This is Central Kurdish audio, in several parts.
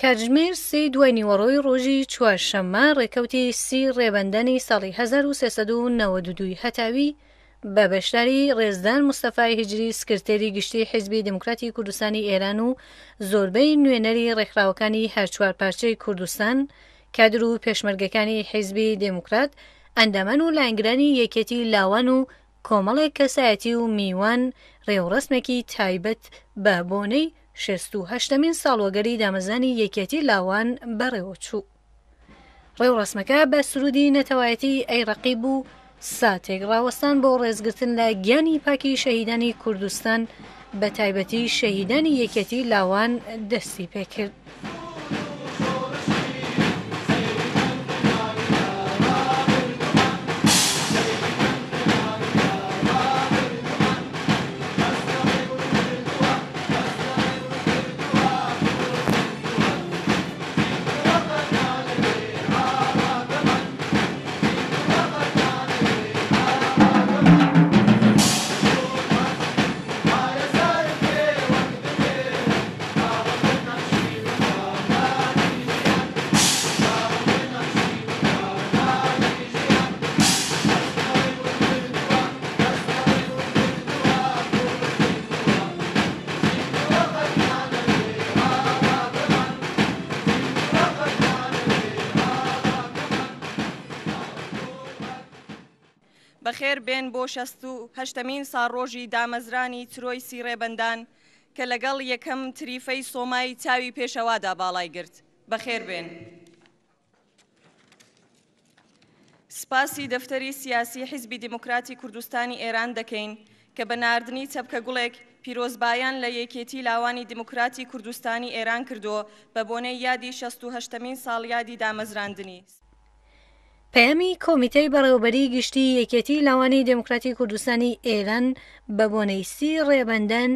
کاتژمێر 3 دوای نیوەڕۆی ڕۆژی چوارشەممە ڕێکەوتی 30 ڕێبەندەنی ساڵی 1392 هەتاوی بە بەشداری ڕێزدان موستەفای هیجری سکرتێری گشتی حیزبی دموکراتی کوردستانی ئێران و زۆربەی نوێنەری ڕێکخراوەکانی هەر چوار پارچەی کوردستان کادر و پێشمەرگەکانی حیزبی دموکرات ئەندامان و لایەنگرانی یەکێتی لاوان و کۆمەڵێک کەسایەتی و میوان ڕێوڕسمێکی تایبەت بە بۆنەی 68مین ساڵوەگەری دامەزانی یەکێتی لاوان بەڕێوەچوو. ڕێوڕسمەکە بە سرودی نەتەوایەتی ئەیڕەقی بوو ساتێک ڕاوەستان بۆ ڕێزگرتن لە گیانی پاکی شەهیدانی کوردستان بە تایبەتی شەهیدانی یەکێتی لاوان دەستی پێکرد. بەخێر بێن بۆ 68مین ساڵڕۆژی دامەزرانی ترۆی سی ڕێبەندان کە لەگەڵ یەکەم تریفەی سۆمای چاوی پێشەوادا باڵای گرت. بەخێر بێن. سپاسی دەفتەری سیاسی حیزبی دموکراتی کوردستانی ئێران دەکەین کە بە ناردنی چەپکە گوڵێک پیرۆزبایان لە یەکێتی لاوانی دموکراتی کوردستانی ئێران کردووە بە بۆنەی یادی 68مین ساڵیادی دامەزراندنی. پەیامی کۆمیتەی بەڕێوەبەری گشتی یەکێتی لاوانی دموکراتی کوردستانی ئێران بە بۆنەی 30 ڕێبەندەن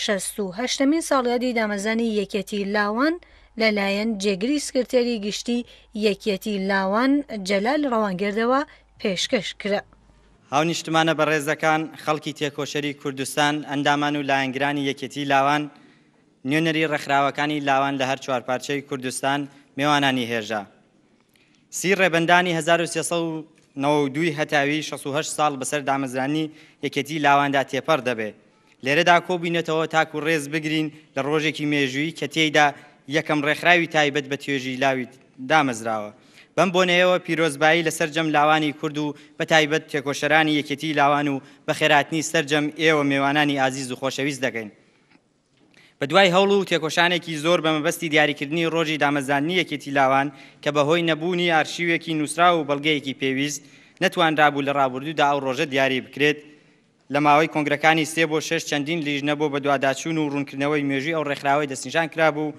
68مین ساڵیادی دامەزانی یەکێتی لاوان لەلایەن جێگری سکرتێری گشتی یەکێتی لاوان جەلال ڕەوانگردەوە پێشکەش کرا. هاونیشتمانە بە ڕێزەکان خەڵکی تێکۆشەری کوردستان ئەندامان و لایەنگرانی یەکێتی لاوان نوێنەری ڕێکخراوەکانی لاوان لە هەر چوارپارچەی کوردستان میوانانی هێژە. 30 ڕێبەندانی 1392 هەتاوی 68 ساڵ بەسەر دامەزرانی یەکێتی لاواندا تێپەڕ دەبێ. لێرەدا کۆبینێتەوە تاکو ڕێز بگرین لە ڕۆژێکی مێژووی کە تێیدا یەکەم ڕێکخراوی تایبەت بە توێژی لاوی دامەزراوە. بەم بۆنەیەوە پیرۆزبایی لە سەرجەم لاوانی کورد و بە تایبەت تێکۆشەرانی یەکێتی لاوان و بە خێراتنی سەرجەم ئێوە میوانانی ئازیز و خۆشەویست دەکەین. بە دوای هەوڵ و تێکۆشانێکی زۆر بە مەبەستی دیاریکردنی ڕۆژی دامەزرانی یەکێتی لاوان کە بەهۆی نەبوونی ئارشیوێکی نووسرا و بەڵگەیەکی پێویست نەتوانرابوو لە ڕابردوودا ئەو ڕۆژە دیاری بکرێت، لە ماوەی کۆنگرەکانی 3 بۆ 6 چەندین لیژنە بۆ بە دواداچوون و ڕوونکردنەوەی مێژووی ئەو ڕێکخراوەی دەستنیشان کرابوو.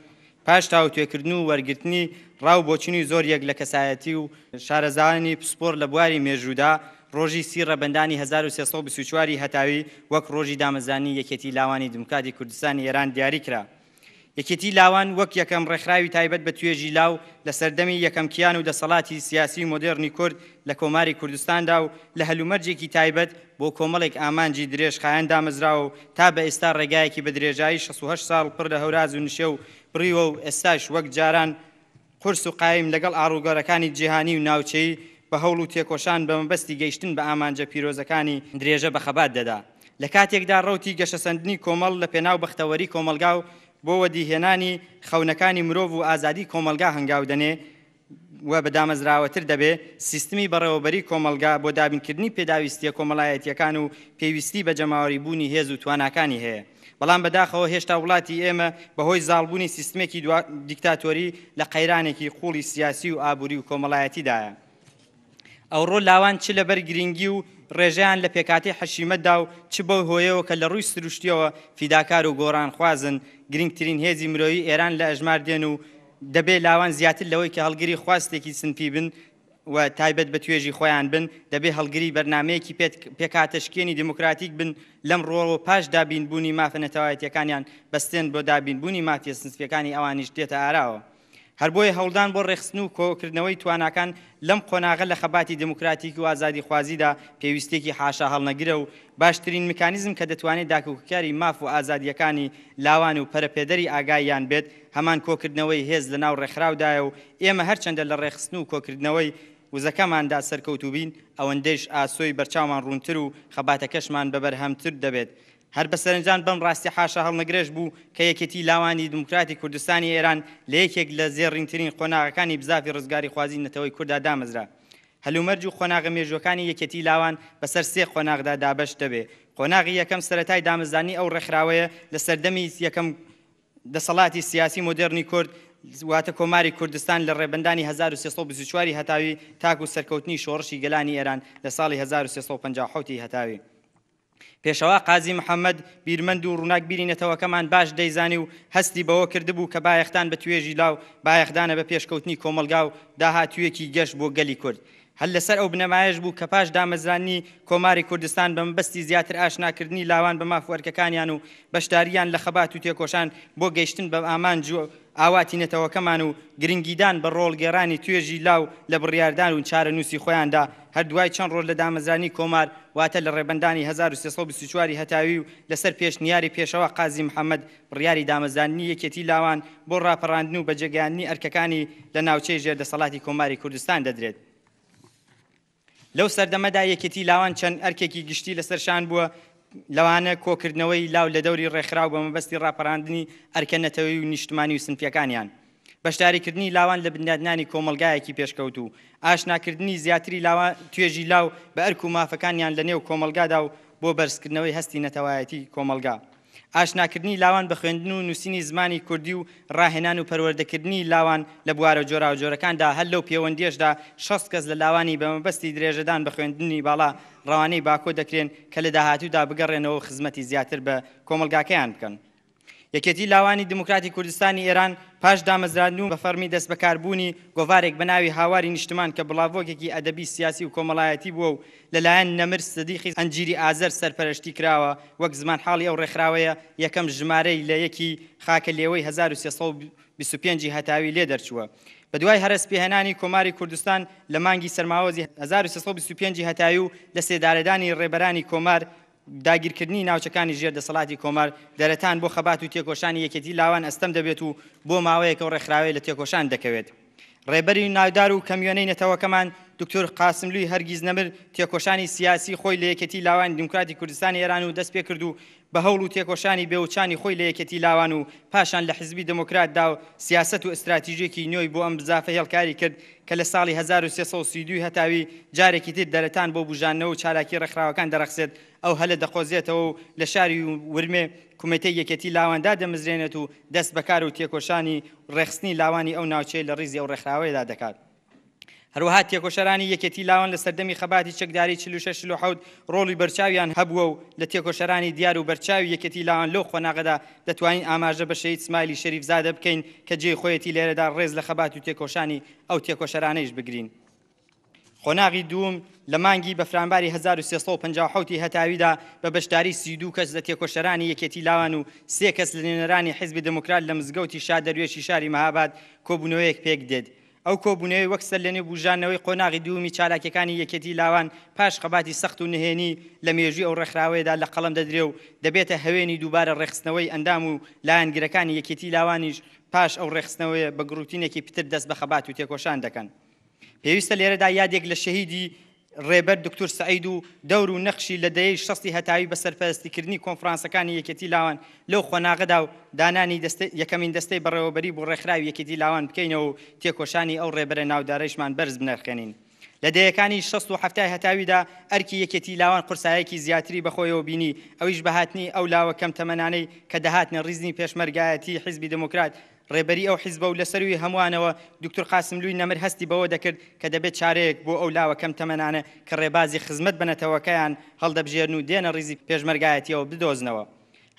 پاش تاوتوێکردن و وەرگرتنی ڕاو بۆچینی زۆر یەک لە کەسایەتی و شارەزانی پسپۆر لە بواری مێژوودا ڕۆژی 30 ڕەبەندانی 1324 هەتاوی وەک ڕۆژی دامەزرانی یەکێتی لاوانی دموکراتی کوردستانی ئێران دیاری کرا. یەکێتی لاوان وەک یەکەم ڕێکخراوی تایبەت بە توێژی لاو لە سەردەمی یەکەم کیان و دەسەڵاتی سیاسی مۆدێرنی کورد لە کۆماری کوردستاندا و لە هەلومەرجێکی تایبەت بۆ کۆمەڵێک ئامانجی درێژخایەن دامەزراوە و تا بە ئێستا ڕێگایەکی بە درێژایی 68 ساڵ پڕ لە هەوراز و نشێ و بڕیوە و ئێستاش وەک جاران قورس و قایم لەگەڵ ئاڕوگەڕەکانی جیهانی و ناوچەیی بە هەوڵ و تێکۆشان بە مەبەستی گەیشتن بە ئامانجە پیرۆزەکانی درێژە بەخەبات دەدا. لە کاتێکدا ڕەوتی گەشەسەندنی کۆمەڵ لە پێناو بەختەوەری کۆمەلگا و بۆ وەدیهێنانی خەونەکانی مرۆڤ و ئازادی کۆمەلگا هەنگاو دەنێ و بەدامەزراوەتر دەبێ، سیستمی بەڕێوەبەری کۆمەلگا بۆ دابینکردنی پێداویستیە کۆمەڵایەتیەکان و پێویستی بە جەماوەری بوونی هێز و تواناکانی هەیە. بەڵام بەداخەوە هێشتا وڵاتی ئێمە بەهۆی زاڵبوونی سیستمێکی دیکتاتۆری لە قەیرانێکی قوڵی سیاسی و ئابووری و کۆمەڵایەتیدایە. ئەوڕۆ لاوان چ لەبەر گرنگی و ڕێژەیان لە پێکاتی حەشیمەتدا و چ بەو هۆیەوە کە لە ڕووی سروشتیەوە فیداکار و گۆڕان خوازن گرنگترین هێزی مرۆیی ئێران لە ئەژمار دێن و دەبێت لاوان زیاتر لەوەی کە هەڵگری خواستێکی سنفی بن و تایبەت بە توێژی خۆیان بن دەبێت هەڵگری بەرنمەیەکی پێکاتەشکێنی دموکراتیک بن لەم ڕۆوە پاش دابینبوونی مافە نەتەوایەتیەکانیان بەستێن بۆ دابینبوونی مافیە سنفیەکانی ئەوانیش دێتە ئاراوە. هەر بۆیە هەوڵدان بۆ ڕێخستن و کۆکردنەوەی تواناکان لەم قۆناغە لە خەباتی دموکراتیک و ئازادی خوازیدا پێویستێکی حاشا هەڵنەگرە و باشترین میکانیزم کە دەتوانێت داکۆکاری ماف و ئازادیەکانی لاوان و پەرەپێدەری ئاگاییان بێت هەمان کۆکردنەوەی هێز لە ناو ڕێکخراودایە و ئێمە هەرچەندە لە ڕێخستن و کۆکردنەوەی وزەکەماندا سەرکەوتوو بین ئەوەندەیش ئاسۆی بەرچاومان ڕوونتر و خەباتەکەشمان بەبەرهەمتر دەبێت. هەر بەسەرنجان بەم ڕاستی حاشا هەڵنەگرێش بوو کە یەکێتی لاوانی دموکراتی کوردستانی ئێران لە یەکێک لە زێڕینترین قۆناغەکانی بزافی ڕزگاری خوازی نەتەوەی کووردا دامەزرا. هەلومەرج و قۆناغە مێژوەکانی یەکێتی لاوان بەسەر سێ قۆناغدا دابەش دەبێ. قۆناغی یەکەم سەرەتای دامەزانی ئەو ڕێکخراوەیە لە سەردەمی یەکەم دەسەڵاتی سیاسی مۆدێرنی کورد واتە کۆماری کوردستان لە ڕێبەندانی 1324 هەتاوی تاکو سەرکەوتنی شۆڕشی گەلانی ئێران لە ساڵی 1357 هەتاوی. پێشەوا قازی محەممەد بیرمەند و ڕووناک بیری نەتەوەکەمان باش دەیزانی و هەستی بەوە کردبوو کە بایەختان بە توێژی لاو بایەخدانە بە پێشکەوتنی کۆمەلگا و داهاتوویەکی گەشت بۆ گەلی کورد. هەل لەسەر ئەو بنەمایش بوو کە پاش دامەزرانی کۆماری کوردستان بە مەبەستی زیاتر ئاشناکردنی لاوان بە مافوەرکەکانیان و بەشداریان لە خەبات و تێکۆشان بۆ گەیشتن بە ئامانج و ئاواتی نەتەوەکەمان و گرنگیدان بە ڕۆڵگەڕانی توێژی لاو لە بڕیاردان و چارەنووسی خۆیاندا هەردوای چەند ڕۆژ لە دامەزرانی کۆمار واتە لە ڕێبەندانی 1324 هەتاوی و لەسەر پێشنیاری پێشەوە قازی محەممەد بڕیاری دامەزرانی یەکێتی لاوان بۆ ڕاپەڕاندن و بەجێگیانی ئەرکەکانی لە ناوچەی ژێردەسەڵاتی کۆماری کوردستان دەدرێت. لەو سەردەمەدا یەکێتی لاوان چەند ئەرکێکی گشتی لەسەرشان بووە لەوانە کۆکردنەوەی لاو لە دەوری ڕێکخراو بە مەبەستی ڕاپەڕاندنی ئەرکە نەتەوەی و نیشتمانی و سنفیەکانیان. بەشداریکردنی لاوان لە بنیادنانی کۆمەلگایەکی پێشکەوت و ئاشناکردنی زیاتری توێژی لاو بە ئەرک و مافەکانیان لە نێو کۆمەلگادا و بۆ بەرزکردنەوەی هەستی نەتەوایەتی کۆمەلگا. ئاشناکردنی لاوان بە خوێندن و نووسینی زمانی کوردی و ڕاهێنان و پەروەردەکردنی لاوان لە بوارە جۆرا و جۆرەکاندا هەر لەو پەیوەندیەشدا 6 کەس لە لاوانی بە مەبەستی درێژەدان بە خوێندنی باڵا ڕەوانەی باکۆ دەکرێن کە لە داهاتوودا بگەڕێنەوە خزمەتی زیاتر بە کۆمەلگاکەیان بکەن. یەکێتی لاوانی دموکراتی کوردستانی ئێران پاش دامەزراندن و بە فەرمی دەست بەکاربوونی گۆڤارێک بە ناوی هاواری نیشتمان کە بڵاوۆکێکی ئەدەبی سیاسی و کۆمەڵایەتی بووە و لەلایەن نەمر سەدیقی ئەنجیری ئازەر سەرپەرشتی کراوە وەک زمان حاڵی ئەو ڕێکخراوەیە یەکەم ژمارەی لە یەکی خاکە لێوەی 1325 هەتاوی لێ دەرچووە. بەدوای هەرس پێهێنانی کۆماری کوردستان لە مانگی سەرماوەزی 1325 هەتاوی و لە سێدارەدانی ڕێبەرانی کۆمار داگیرکردنی ناوچەکانی ژێردەسەڵاتی کۆمار دەرەتان بۆ خەبات و تێکۆشانی یەکێتی لاوان ئەستەم دەبێت و بۆ ماوەیەکە ڕێکخراوەی لە تێکۆشان دەکەوێت. ڕێبەری ناودار و کەمیۆنەی نەتەوەکەمان دکتۆر قاسملووی هەرگیز نەمر تێکۆشانی سیاسی خۆی لە یەکێتی لاوانی دموکراتی کوردستانی ئێران و دەست پێ کرد و بە هەوڵ و تێکۆشانی بێوچانی خۆی لە یەکێتی لاوان و پاشان لە حزبی دموکراتدا و سیاست و ئستراتیژیەکی نوێی بۆ ئەم بزافە هێڵکاری کرد کە لە ساڵی 1332 هەتاوی جارێکی تر دەرەتان بۆ بژانەوە و چالاکی ڕێکخراوەکان دەرەخسێت ئەو هەلە دەخۆزێتەوە و لە شاری ورمێ کومێتەی یەکێتی لاواندا دەمەزرێنێت و دەست بەکار و تێکۆشانی ڕێخستنی لاوانی ئەو ناوچەی لە ڕیزی ئەو ڕێکخراوەیەدا دەکات. هەروەها تێکۆشەرانی یەکێتی لاوان لە سەردەمی خەباتی چەکداری 46 ڕۆڵی بەرچاویان هەبووە و لە تێکۆشەرانی دیار و بەرچاوی یەکێتی لاوان لەو خۆناغەدا دەتوانین ئاماژە بە شەهید اسماعیلی شەریفزادە بکەین کە جێی خۆیەتی لێرەدا ڕێز لە خەبات و تێکۆشانی ئەو تێکۆشەرانەیش بگرین. خۆناغی دووم لە مانگی بەفرامباری 1357 هەتاویدا بە بەشداری 32 کەس لە تێکۆشەرانی یەکێتی لاوان و 3 کەس لە نوێنەرانی حیزبی دموکرات لە مزگەوتی شادەروێشی شاری مەهاباد کۆبوونەوەیەک پێک دێت. ئەو کۆبوونەوەی وەک سەر لەنێو بژانەوەی قۆناغی دوومی چالاکیەکانی یەکێتی لاوان پاش خەباتی سەخت و نهێنی لە مێژووی ئەو ڕێکخراوەیەدا لە قەڵەم دەدرێ و دەبێتە هەوێنی دووبارە ڕێخستنەوەی ئەندام و لایەنگرەکانی یەکێتی لاوانیش پاش ئەو ڕێخستنەوەی بە گروتینێکی پتر دەست بە خەبات و تێکۆشان دەکەن. پێویستە لێرەدا یادێک لە شەهیدی ڕێبەر دکتۆر سەعید و دەور و نەخشی لە دەیەی 60 هەتاوی بە سەرپەرستیکردنی کۆنفرانسەکانی یەکێتی لاوان لەو خۆناغەدا و دانانی یەکەمین دەستەی بەڕێوەبەری بۆ ڕێکخراوی یەکێتی لاوان بکەینەوە و تێکۆشانی ئەو ڕێبەرە ناودارەیشمان بەرز بنرخێنین. لە دەیەکانی 67 هەتاویدا ئەرکی یەکێتی لاوان قورسایەکی زیاتری بەخۆیەوە بینی ئەویش بەهاتنی ئەو لاوە کەم تەمەنانەی کە دەهاتنە ڕیزنی پێشمەرگایەتی حیزبی دموکرات ڕێبەری ئەو حیزبە و لەسەروی هەمووانەوە دکتۆر قاسملووی نەمر هەستی بەوە دەکرد کە دەبێت چارەیەک بۆ ئەو لاوە کەم تەمەنانە کە ڕێبازی خزمەت بنەتەوەکەیان هەڵدەبژێرن و دێنە ڕیزی پێشمەرگایەتیەوە بدۆزنەوە.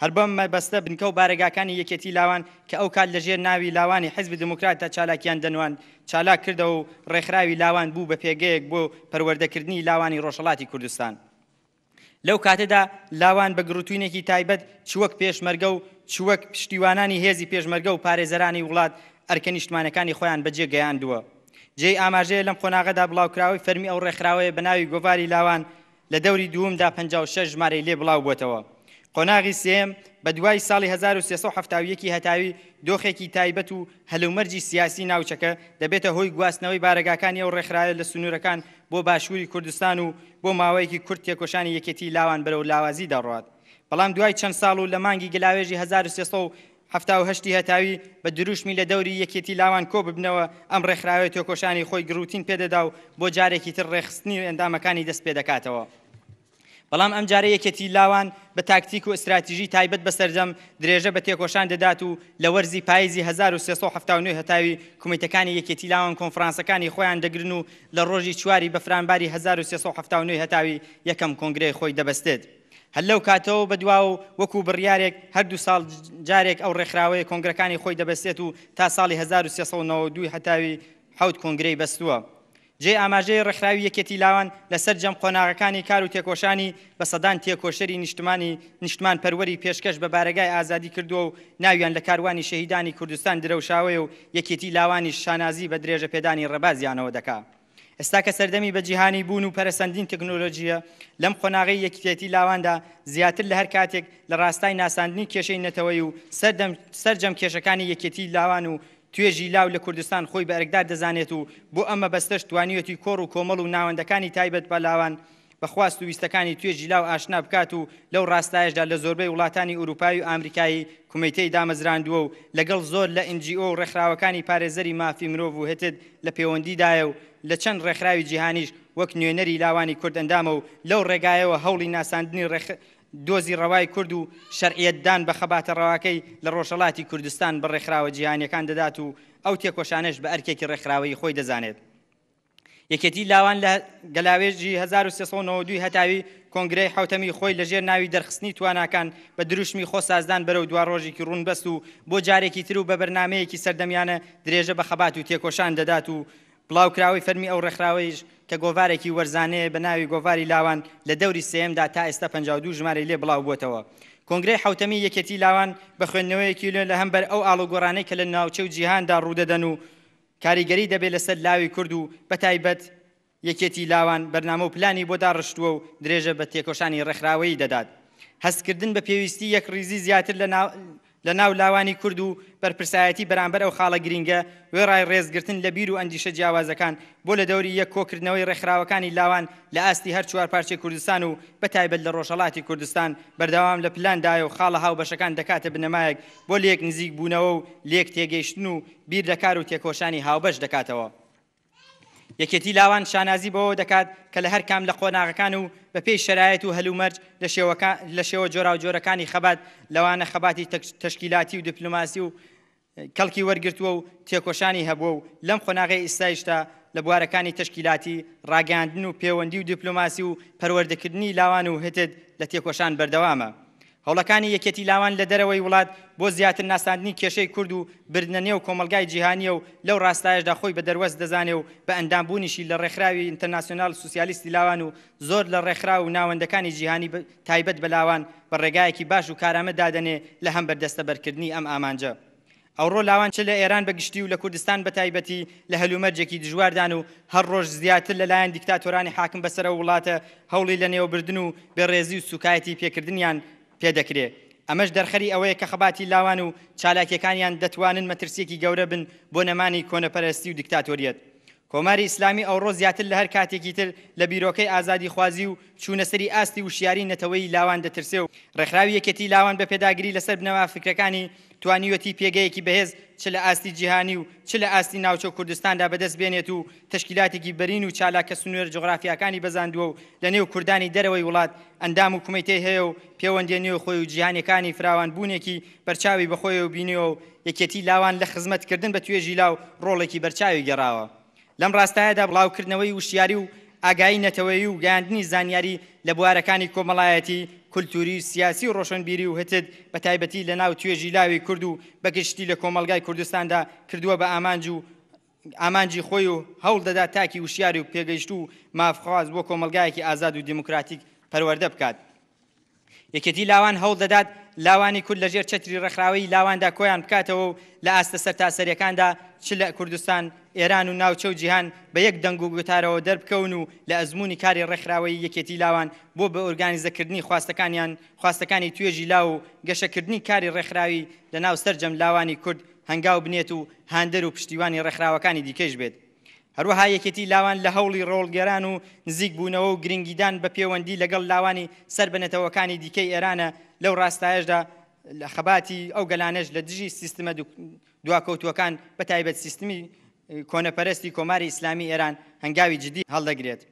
هەر بەم مەبەستە بنکە و بارەگاکانی یەکێتی لاوان کە ئەو کات لەژێر ناوی لاوانی حیزبی دموکرات تا چالاکیان دەنوان چالاک کردەوە و ڕێکخراوی لاوان بوو بە پێگەیەک بۆ پەروەردەکردنی لاوانی ڕۆژهەڵاتی کوردستان. لەو کاتەدا لاوان بە گروتوینێکی تایبەت چوەک پێشمەرگە و چوەک پشتیوانانی هێزی پێشمەرگە و پارێزەرانی وڵات ئەرکە نیشتمانەکانی خۆیان بەجێ گەیاندووە. جێی ئاماژەیە لەم قۆناغەدا بڵاوکراوی فەرمی ئەو ڕێکخراوەیە بە ناوی گۆڤاری لاوان لە دەوری دووەمدا 56 ژمارەی لێ بڵاو بووتەوە. قۆناغی سێم بە دوای ساڵی 1371 هەتاوی دۆخێکی تایبەت و هەلومەرجی سیاسی ناوچەکە دەبێتە هۆی گواستنەوەی بارەگاکانی ئەو ڕێکخراوە لە سنوورەکان بۆ باشووری کوردستان و بۆ ماوەیەکی کورت تێکۆشانی یەکێتی لاوان بەرەو لاوازی دەڕوات. بەڵام دوای چەند ساڵ و لە مانگی گەلاوێژی 1370 هەتاوی بە دروشمی لە دەوری یەکێتی لاوان کۆ ببنەوە ئەم ڕێکخراوەی تێکۆشانی خۆی گروتین پێدەدا و بۆ جارێکی تر ڕێخستنی ئەندامەکانی دەست پێ دەکاتەوە. بەڵام ئەم جارە یەکێتی لاوان بە تاکتیک و ئستراتیژی تایبەت بە سەردەم درێژە بە تێکۆشان دەدات و لە وەرزی پاییزی 1379 هەتاوی کومیتەکانی یەکێتی لاوان کۆنفرانسەکانی خۆیان دەگرن و لە ڕۆژی چواری بەفرانباری 1379 هەتاوی یەکەم کۆنگرەی خۆی دەبەستێت. هەر لەو کاتەوە بەدواوە وەکو بڕیارێک هەردوو ساڵ جارێک ئەو ڕێکخراوەیە کۆنگرەکانی خۆی دەبەستێت و تا ساڵی 1392 هەتاوی 7 کۆنگرەی بەستووە. جێ ئاماژەی ڕێکخراوی یەکێتی لاوان لەسەر جەم قۆناغەکانی کار و تێکۆشانی بە سەدان تێکۆشەری نیشتمان پەروەری پێشکەش بە بارەگای ئازادی کردووە و ناویان لە کاروانی شەهیدانی کوردستان درەوشاوەیە و یەکێتی لاوانی شانازی بە درێژە پێدانی ڕێبازیانەوە دەکات. ئێستا کە سەردەمی بە جیهانی بوون و پەرەسەندین تەکنۆلۆژیە لەم قۆناغی یەکێتی لاواندا زیاتر لە هەر کاتێک لە ڕاستای ناساندنی کێشەی نەتەوەی و سەرجەم کێشەکانی یەکێتی لاوان و توێژی لاو لە کوردستان خۆی بە ئەرکدار دەزانێت و بۆ ئەمە بەستەش توانیوەتی کۆڕ و کۆمەڵ و ناوەندەکانی تایبەت بە لاوان بەخواست و ویستەکانی توێژی لاو ئاشنا بکات و لەو ڕاستایشدا لە زۆربەی وڵاتانی ئوروپای و ئامریکایی کومیتەی دامەزراندووە و لەگەڵ زۆر لە NGO و ڕێکخراوەکانی پارێزەری مافی مرۆڤ و هتد لە پەیوەندیدایە و لە چەند ڕێکخراوی جیهانیش وەک نوێنەری لاوانی کورد ئەندامە و لەو ڕێگایەوە هەوڵی ناساندنی دۆزی ڕەوای کورد و شەرعیەتدان بە خەباتە ڕەواکەی لە ڕۆژهەڵاتی کوردستان بە ڕێکخراوە جیهانیەکان دەدات و ئەو تێکۆشانش بە ئەرکێکی ڕێکخراوەی خۆی دەزانێت. یەکێتی لاوان لە گەلاوێژی 1392 هەتاوی کۆنگرەی حوتەمی خۆی لەژێر ناوی دەرخستنی تواناکان بە دروشمی خۆسازدان بەرەو دوا ڕۆژێکی ڕوونبەست و بۆ جارێکی تر و بە بەرنامەیەکی سەردەمیانە درێژە بە خەبات و تێکۆشان دەدات و بڵاوکراوی فەرمی ئەو ڕێکخراوەیش کە گۆڤارێکی وەرزانەیە بە ناوی گۆڤاری لاوان لە دەوری سێمدا تا ئێستا 52 ژمارەی لێ بڵاو بووتەوە. کۆنگرەی حوتەمی یەکێتی لاوان بە خوێندنەوەیەکی لە هەمبەر ئەو ئاڵوگۆڕانەی کە لە ناوچە و جیهاندا ڕوودەدەن و کاریگەری دەبێت لەسەر لاوی کورد و بەتایبەت یەکێتی لاوان بەرنامە و پلانی بۆ داڕشتووە و درێژە بە تێکۆشانی ڕێکخراوەیی دەدات. هەستکردن بە پێویستی یەک ڕیزی زیاتر لە ناو لاوانی کورد و بەرپرسایەتی بەرامبەر ئەو خاڵە گرینگە وێڕای ڕێزگرتن لە بیر و ئەندیشە جیاوازەکان بۆ لە دەوری یەک کۆکردنەوەی ڕێکخراوەکانی لاوان لە ئاستی هەر چوار پارچەی کوردستان و بەتایبەت لە ڕۆژهەڵاتی کوردستان بەردەوام لە پلاندایە و خاڵە هاوبەشەکان دەکاتە بنەمایەک بۆ لێک نزیک بوونەوە و لێک تێگەیشتن و بیر لە کار و تێکۆشانی هاوبەش دەکاتەوە. یەکێتی لاوان شانازی بەوە دەکات کە لە هەر کام لە قۆناغەکان و بە پێی شەرایەت و هەلومەرج لە شێوە جۆرا و جۆرەکانی خەبات لەوانە خەباتی تەشکیلاتی و دیپلۆماسی و کەڵکی وەرگرتووە و تێکۆشانی هەبووە و لەم قۆناغی ئێستایشتا لە بوارەکانی تەشکیلاتی ڕاگەاندن و پەیوەندی و دیپلۆماسی و پەروەردەکردنی لاوان و هتد لە تێکۆشان بەردەوامە. هەوڵەکانی یەکێتی لاوان لە دەرەوەی وڵات بۆ زیاتر ناساندنی کێشەی کورد و بردنە نێو کۆمەلگای جیهانیە و لەو ڕاستایشدا خۆی بە دەروەست دەزانێ و بە ئەندامبوونیشی لە ڕێکخراوی ئینتەرناسیۆنال سوسیالیستی لاوان و زۆر لە ڕێکخراو و ناوەندەکانی جیهانی تایبەت بە لاوان بە ڕێگایەکی باش و کارامە دادەنێ لە هەم بەردەستە بەرکردنی ئەم ئامانجە. ئەوڕۆ لاوان چ لە ئێران بەگشتی و لە کوردستان بەتایبەتی لە هەلومەرجێکی دژواردان و هەر ڕۆژ زیاتر لەلایەن دیکتاتۆرانی حاکم بەسەر وڵاتە هەوڵی لە نێوبردن و بێڕێزی و سوکایەتی پێکردنیان پێدەکرێت. ئەمەش دەرخەری ئەوەیە کە خەباتی لاوان و چالاکیەکانیان دەتوانن مەترسیەکی گەورە بن بۆ نەمانی کۆنەپەرستی و دیکتاتۆریەت. کۆماری ئیسلامی ئەوڕۆ زیاتر لە هەر کاتێکی تر لە بیرۆکەی ئازادی خوازی و چوونەسەری ئاستی وشیاری نەتەوەی لاوان دەترسێ و ڕێکخراوی یەکێتی لاوان بە پێداگیری لەسەر بنەما فکرەکانی توانیوەتی پێگەیەکی بەهێز چ لە ئاستی جیهانی و چ لە ئاستی ناوچە کوردستاندا بەدەست بێنێت و تەشکیلاتێکی بەرین و چالاکە سنوێر جغرافیاکانی بەزاندووە و لە نێو کوردانی دەرەوەی وڵات ئەندام و کومیتەی هەیە و پەیوەندی نێو خۆی و جیهانیەکانی فراوان بوونێکی بەرچاوی بەخۆی و بینیەوە و یەکێتی لاوان لە خزمەتکردن بە توێژی لاو ڕۆڵێکی بەرچاوی گەڕاوە. لەم ڕاستایەدا بڵاوکردنەوەی وشیاری و ئاگایی نەتەوەیی و گەیاندنی زانیاری لە بوارەکانی کۆمەڵایەتی کولتوری سیاسی و ڕۆشنبیری و هتد بە تایبەتی لە ناو توێژی لاوی کورد و بەگشتی لە کۆمەلگای کوردستاندا کردووە بە ئامانجی خۆی و هەوڵ دەدا تاکی وشیاری و پێگەیشت و مافخواز بۆ کۆمەلگایەکی ئازاد و دیموکراتیک پەروەردە بکات. یەکێتی لاوان هەوڵ دەدات لاوانی کورد لەژێر چەتری ڕێکخراوەی لاواندا کۆیان بکاتەوە و لە ئاستە سەرتاسەریەکاندا چ لە کوردستان ئێران و ناوچە و جیهان بە یەک دەنگ و گوتارەوە دەربکەون و لە ئەزمموی کاری ڕێکخراوەی یەکێتی لاوان بۆ بە ئۆرگانیزەکردنی خواستەکانی توێژی لاو و گەشەکردنی کاری ڕێکخراوی لە ناو سەرجەم لاوانی کورد هەنگاو بنێت و هاندەر و پشتیوانی ڕێکخراوەکانی دیکەش بێت. هەروەها یەکێتی لاوان لە هەوڵی ڕۆڵگەران و نزیک بوونەوە و گرنگیدان بە پەیوەندی لەگەڵ لاوانی سەربەنێتەوەکانی دیکەی ئێرانە لەو ڕاستایشدا لە خەباتی ئەو گەلانەش لە دژی سیستمە دواکەوتوەکان بە تایبەت سیستمی کۆنەپەرستی کۆماری ئیسلامی ئێران هەنگاوی جدی هەڵدەگرێت.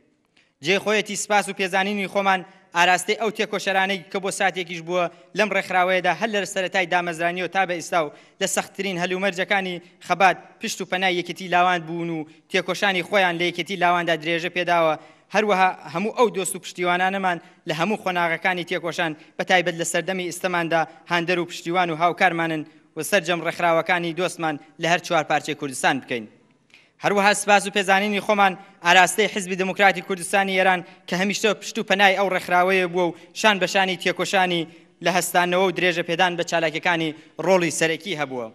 جێخۆیەتی سپاس و پێزانینی خۆمان ئاراستەی ئەو تێکۆشەرانەی کە بۆ ساتێکیش بووە لەم ڕێکخراوەیەدا هەر لە سەرەتای دامەزرانیەوە تا بە ئێستا و لە سەختترین هەلومەرجەکانی خەبات پشت و پەنای یەکێتی لاوان بوون و تێکۆشانی خۆیان لە یەکێتی لاواندا درێژە پێداوە. هەروەها هەموو ئەو دۆست و پشتیوانانەمان لە هەموو خۆناغەکانی تێکۆشان بە تایبەت لە سەردەمی ئێستەماندا هاندەر و پشتیوان و هاوکارمانن و سەرجەم ڕێکخراوەکانی دۆستمان لە هەر چوار پارچەی کوردستان بکەین. هەروەها سپاس و پێزانینی خۆمان ئاراستەی حیزبی دموکراتی کوردستانی ئێران کە هەمیشتە پشت و پەنای ئەو ڕێکخراوەیە بووە و شان بەشانی تێکۆشانی لە هەستانەوە و درێژە پێدان بە چالاکیەکانی ڕۆڵی سەرەکی هەبووە.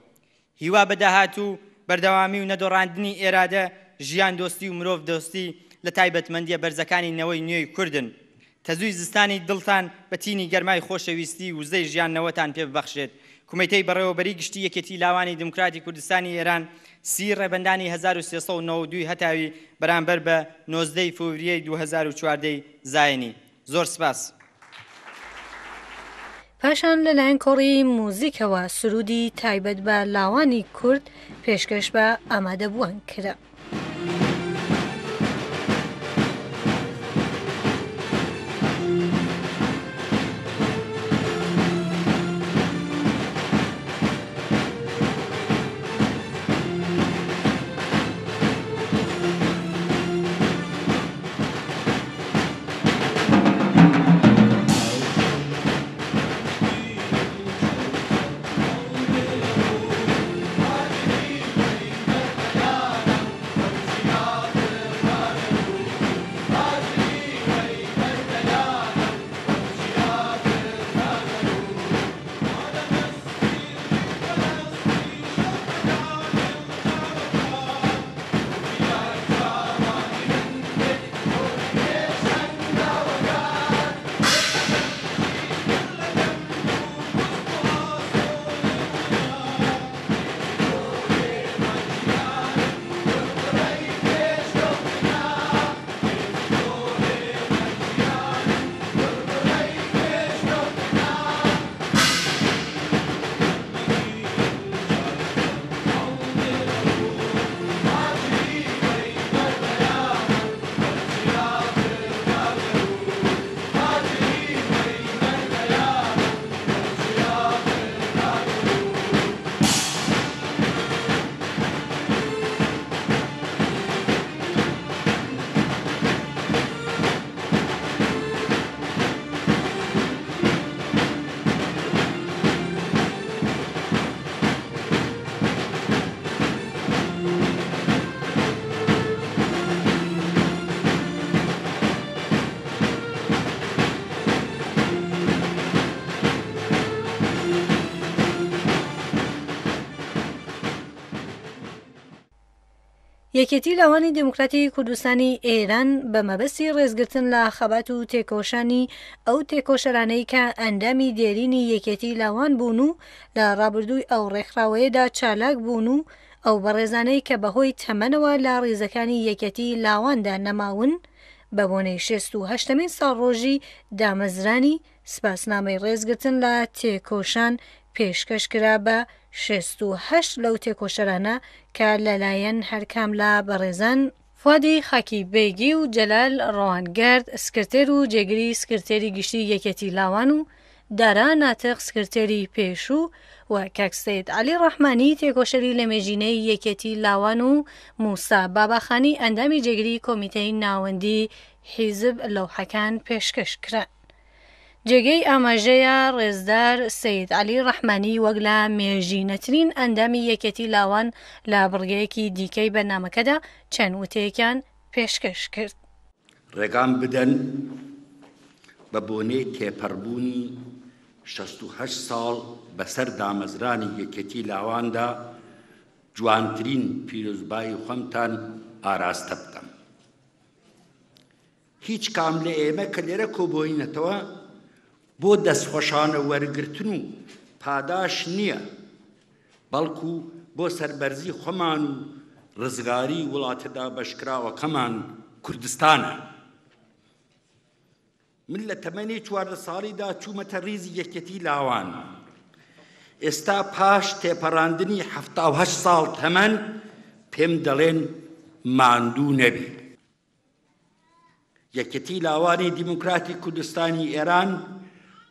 هیوا بەداهات و بەردەوامی و نەدۆڕاندنی ئێرادە ژیان دۆستی و مرۆڤ دۆستی لە تایبەتمەندیە بەرزەکانی نەوەی نوێی کوردن. تەزوی زستانی دڵتان بە تینی گەرمای خۆشەویستی و وزەی ژیاننەوەتان پێ ببەخشێت. کومیتەی بەڕێوەبەری گشتی یەکێتی لاوانی دموکراتی کوردستانی ئێران 30 ڕێبەندانی 1392 هەتاوی بەرامبەر بە 19 فۆڤریەی 2014 زایانی. زۆر سپاس. پاشان لەلایەن کۆڕی موزیکەوە سرودی تایبەت بە لاوانی کورد پێشکەش بە ئامادەبووان کرا. یەکێتی لاوانی دموکراتی کوردستانی ئێران بە مەبەستی ڕێزگرتن لە خەبات و تێکۆشانی ئەو تێکۆشەرانەی کە ئەندامی دێرینی یەکێتی لاوان بوون و لە ڕابردووی ئەو ڕێکخراوەیەدا چالاک بوون و ئەو بەڕێزانەی کە بەهۆی تەمەنەوە لە ڕێزەکانی یەکێتی لاواندا نەماون بە بۆنەی 68مین ساڵڕۆژی دامەزرانی سپاسنامەی ڕێزگرتن لە تێکۆشان پێشکەشکرا بە 68 لەو تێکۆشەرانە کە لەلایەن هەرکام لە بەڕێزان فوادی خاکی بێگی و جەلال ڕەوانگەرد سکرتێر و جێگری سکرتێری گشتی یەکێتی لاوان و دارا ناتق سکرتێری پێشوو و کاک سەید عەلی ڕەحمانی تێکۆشەری لە مێژینەی یەکێتی لاوان و موسا باباخانی ئەندامی جێگری کۆمیتەی ناوەندی حیزب لەوحەکان پێشکەش کران. جێگەی ئاماژەیە ڕێزدار سەید عەلی ڕەحمانی وەک لە مێژینەترین ئەندامی یەکێتی لاوان لە بڕگەیەکی دیکەی بەرنامەکەدا چەند وتەیەکیان پێشکەش کرد. ڕێگام بدەن بە بۆنەی تێپەڕبوونی 68 ساڵ بەسەر دامەزرانی یەکێتی لاواندا جوانترین پیرۆزبایی خۆمتان ئاراستە بکەم. هیچ کام لە ئێمە کە لێرە کۆبووینەتەوە بۆ دەستخۆشانە وەرگرتن و پاداش نییە، بەڵکو بۆ سەربەرزی خۆمان و ڕزگاری وڵاتەدا بەشکراوەکەمان کوردستانە. من لە تەمەنی 14 ساڵیدا چوومەتە ڕیزی یەکێتی لاوان. ئێستا پاش تێپەڕاندنی 78 ساڵ تەمەن پێم دەڵێن ماندوو نەبێ. یەکێتی لاوانی دیموکراتی کوردستانی ئێران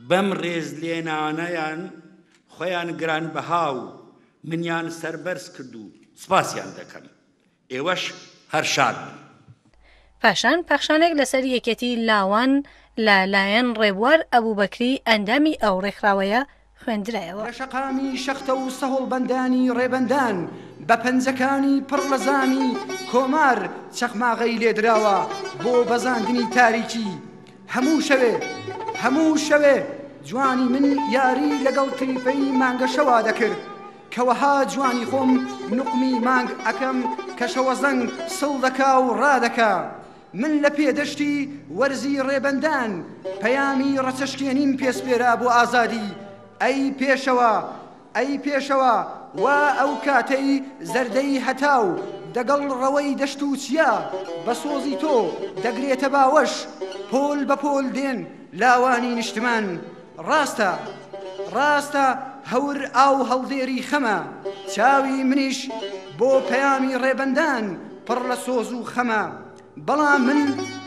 بەم ڕێزلێنانەیان خۆیان گرانبەها و منیان سەربەرز کرد و سپاسیان دەکەم. ئێوەش هەر شاد بن. پاشان پەخشانێک لەسەر یەکێتی لاوان لەلایەن ڕێبوار ئەبوبەکری ئەندامی ئەو ڕێکخراوەیە خوێندرایەوە. لە شەقامی شەختە و سەهۆڵبەندانی ڕێبەندان بە پەنجەکانی پڕ لە زامی کۆمار چەخماغەی لێدراوە بۆ بەزاندنی تاریکی. هەموو شەوێ جوانی من یاری لەگەڵ تریفەی مانگە شەوا دەکرد کەوەها جوانی خۆم نوقمی مانگ ئەکەم کە شەوە زەنگ سڵ دەکا و ڕادەکا. من لە پێدەشتی وەرزی ڕێبەندان پەیامی ڕەچەشکێنیم پێسپێرا بۆ ئازادی. ئەی پێشەوە وا ئەو کاتەی زەردەی هەتاو دەگەڵ ڕەوەی دەشت و چیا بە سۆزی تۆ دەگرێتە باوەش پۆل بە پۆل دێن لاوانی نیشتمان. ڕاستە هەور ئاو هەڵدێری خەمە چاوی منیش بۆ پەیامی ڕێبەندان پڕ لە سۆز و خەمە. بەڵام من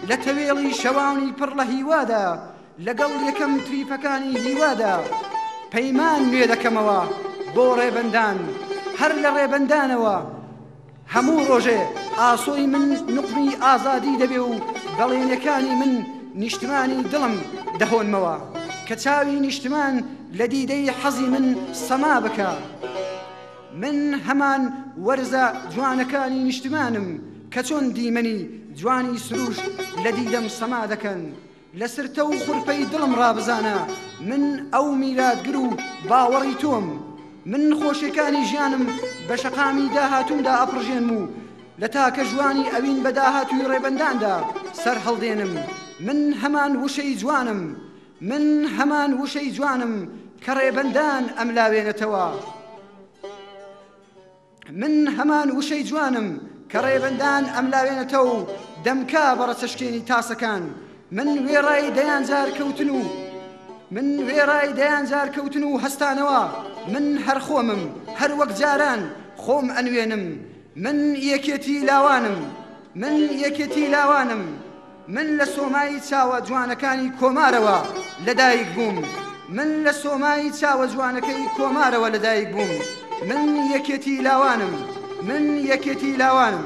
لە تەوێڵی شەوانی پڕ لە هیوادا لەگەڵ یەکەم تریفەکانی هیوادا پەیمان نوێ دەکەمەوە بۆ ڕێبەندان. هەر لە ڕێبەندانەوە هەموو ڕۆژێ ئاسۆی من نوقمی ئازادی دەبێ و بەڵێنەکانی من نیشتمانی دڵم دەهۆنمەوە کە چاوی نیشتمان لە دیدەی حەزی من سەما بکە. من هەمان وەرزە جوانەکانی نیشتمانم کە چۆن دیمەنی جوانی سروش لە دیدەم سەما دەکەن. لە سرتە و خوڕپەی دڵم ڕابزانە من ئەو میلادگر و باوەڕی تۆم. من خۆشیەکانی ژیانم بە شەقامی داهاتوومدا ئەپڕژێنم و لە تاکە ژوانی ئەوین بە داهاتووی ڕێبەنداندا سەر هەڵدێنم. من هەمان وشەی جوانم کە ڕێبەندان ئەملاوێنێتەوە. و دەمکا بە ڕەچەشکێنی تاسەکان. من وێڕای دەیانجار کەوتن و هەستانەوە. من هەر خۆمم هەر وەک جاران خۆم ئەنوێنم. من یەکێتی لاوانم. من لە سۆمایی چاوە جوانەکانی کۆمارەوە لەدایک بووم. من یەکێتی لاوانم.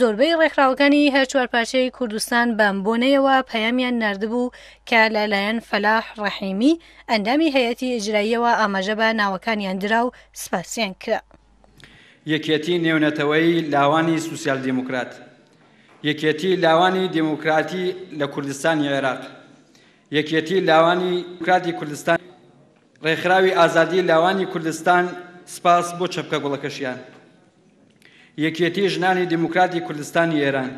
زۆربەی ڕێکخراوەکانی هەر چوارپارچەی کوردستان بەم بۆنەیەوە پەیامیان ناردبوو کە لەلایەن فەلاح ڕەحیمی ئەندامی هەیەتی ئیجراییەوە ئاماژە بە ناوەکانیان درا و سپاسیان کرا. یەکێتی نێونەتەوەی لاوانی سوسیال دیموکرات، یەکێتی لاوانی دیموکراتی لە کوردستانی عێراق، یەکێتی لاوانی دیموکراتی کوردستان، ڕێکخراوی ئازادی لاوانی کوردستان سپاس بۆ چەپکە گوڵەکەشیان، یەکێتی ژنانی دیموکراتی کوردستانی ئێران،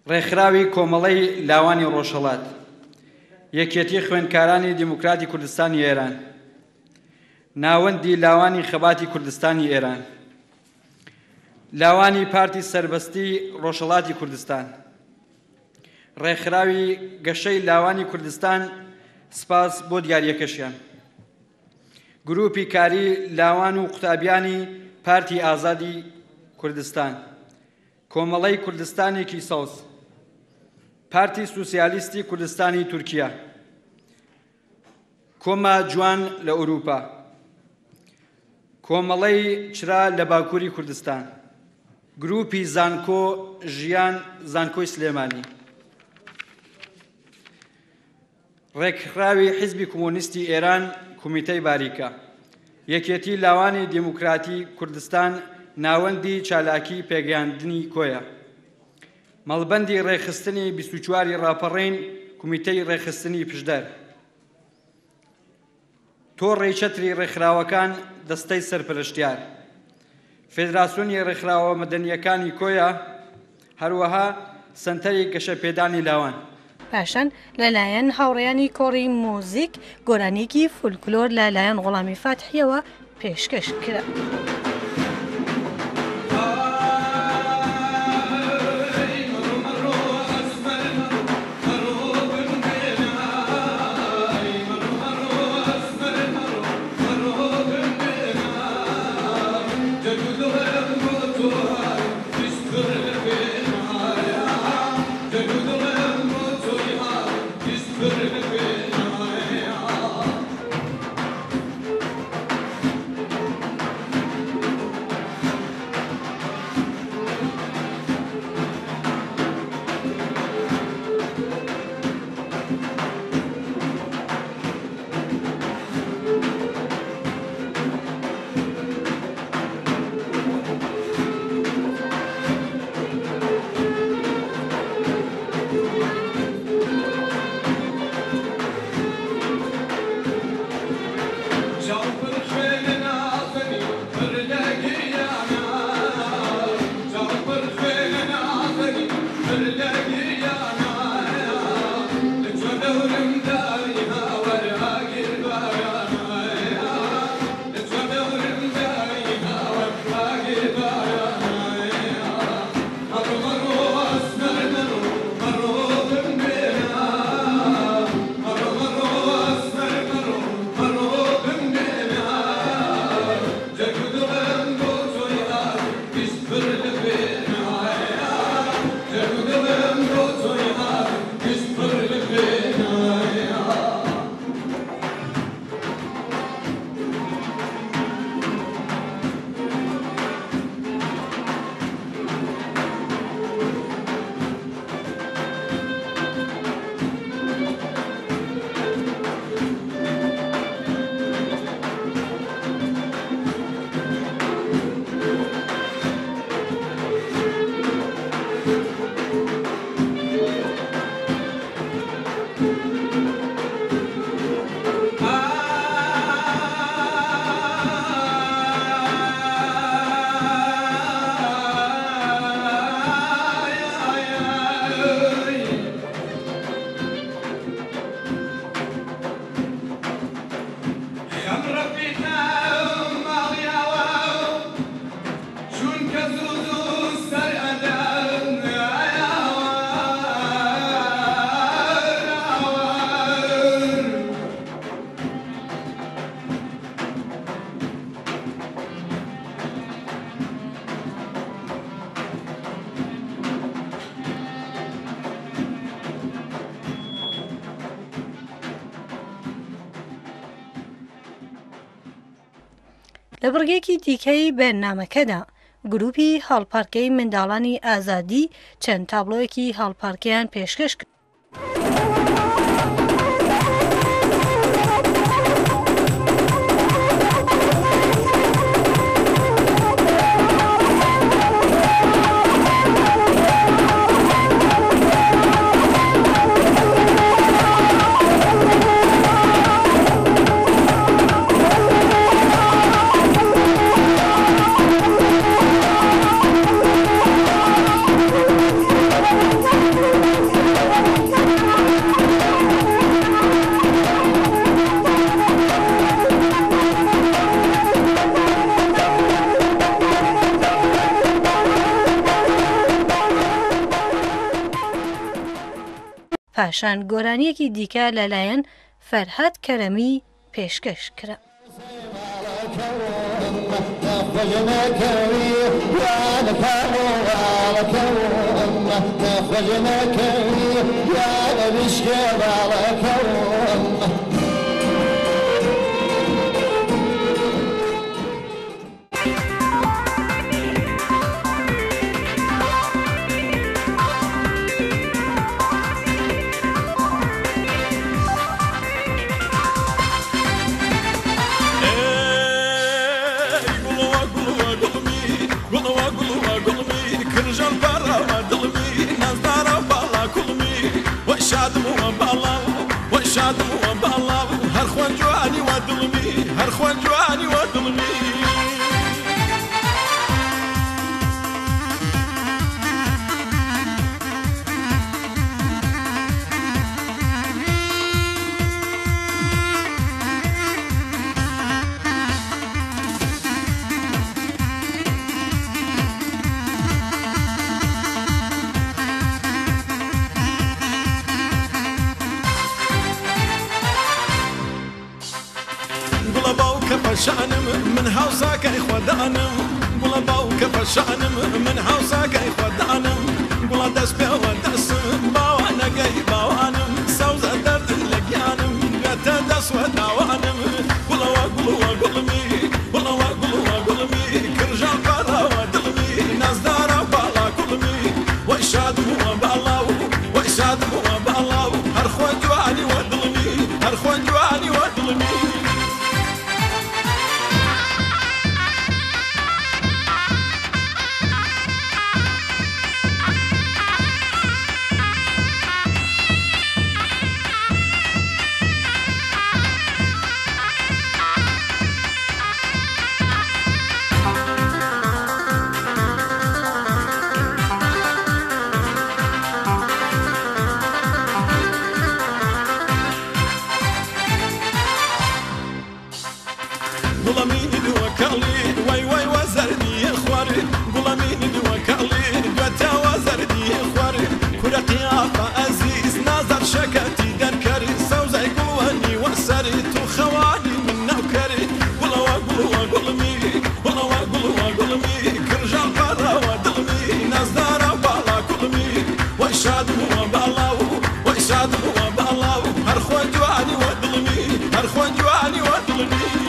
ڕێکخراوی کۆمەڵەی لاوانی ڕۆژهەڵات، یەکێتی خوێندکارانی دیموکراتی کوردستانی ئێران، ناوەندی لاوانی خەباتی کوردستانی ئێران، لاوانی پارتی سەربەستی ڕۆژهەڵاتی کوردستان، ڕێکخراوی گەشەی لاوانی کوردستان سپاس بۆ دیاریەکەشیان، گروپی کاری لاوان و قوتابیانی پارتی ئازادی کوردستان، کۆمەڵەی کوردستانێکی سەوز، پارتی سوسیالیستی کوردستانی تورکیا، کۆما جوان لە ئەوروپا، کۆمەڵەی چرا لە باکووری کوردستان، گروپی زانکۆ ژیان زانکۆی سلێمانی، ڕێکخراوی حیزبی کۆمۆنیستی ئێران کۆمیتەی باریکە، یەکێتی لاوانی دیموکراتی کوردستان ناوەندی چالاکی پێگەیاندنی کۆیە. مەڵبەندی ڕێخستنی 24 ڕاپەڕین کومیتەی ڕێخستنی پشدەر. تۆڕی چەتری ڕێکخراوەکان دەستەی سەرپەرشتیار. فێدراسیۆنی ڕێکخراوە مەدەنیەکانی کۆیە، هەروەها سنتەری گەشەپێدانی لاوان. پاشان لەلایەن هاوڕێیانی کۆڕی مۆزیک گۆرانێکی فولکلۆر لەلایەن غوڵامی فاتحیەوە پێشکەش کرا. لە بڕگەیەکی دیکەی بەرنامەکەدا گروپی هەڵپارکەی منداڵانی ئازادی چەند تابلۆیەکی هەڵپارکەیان پێشکەش کرد. پاشان گۆرانیەکی دیکە لەلایەن فەرهاد کەرەمی پێشکەش کرا. حوساکەی خۆدانم گوڵە باوکە بەشانم من حوساکەی خۆدانم گوڵە دەست پێوە دەستم باوانەگەی باوانم سەوزە دەردن لە گیانم گوێتە دەسوە داوانم گوڵەوە گوڵوە گوڵمی گوڵەوە گوڵوە گوڵمی کرژان پاراوە دڵمی نازدارە باڵا گوڵمی وەی شاد بووە باڵاو وەی شاد بووە باڵاو هەر خۆ جوانی وە دڵمی هەر خۆ جوانی وە دڵمی گوڵەمینی دووەکەڵی وای وای وە زەردی خوارێ گوڵەمینی دووەکەڵی گوێتەوە زەردی خوارێ کورە قیافە ئەزیز نازار شەکەتی دەرکەری سەوزای گوڵوەنی وەسەری تو خەوانی من ناوکەری گوڵەوە گوڵوە گوڵمی گوڵەوە گوڵوە گوڵمی کرژان پاراوە دڵمی نازدارە باڵا گوڵمی وەی شاد بووە باڵاو وەی شاد بووە باڵاو هەر خۆ جوانی وە دڵمی هەر خۆ جوانی وە دڵمی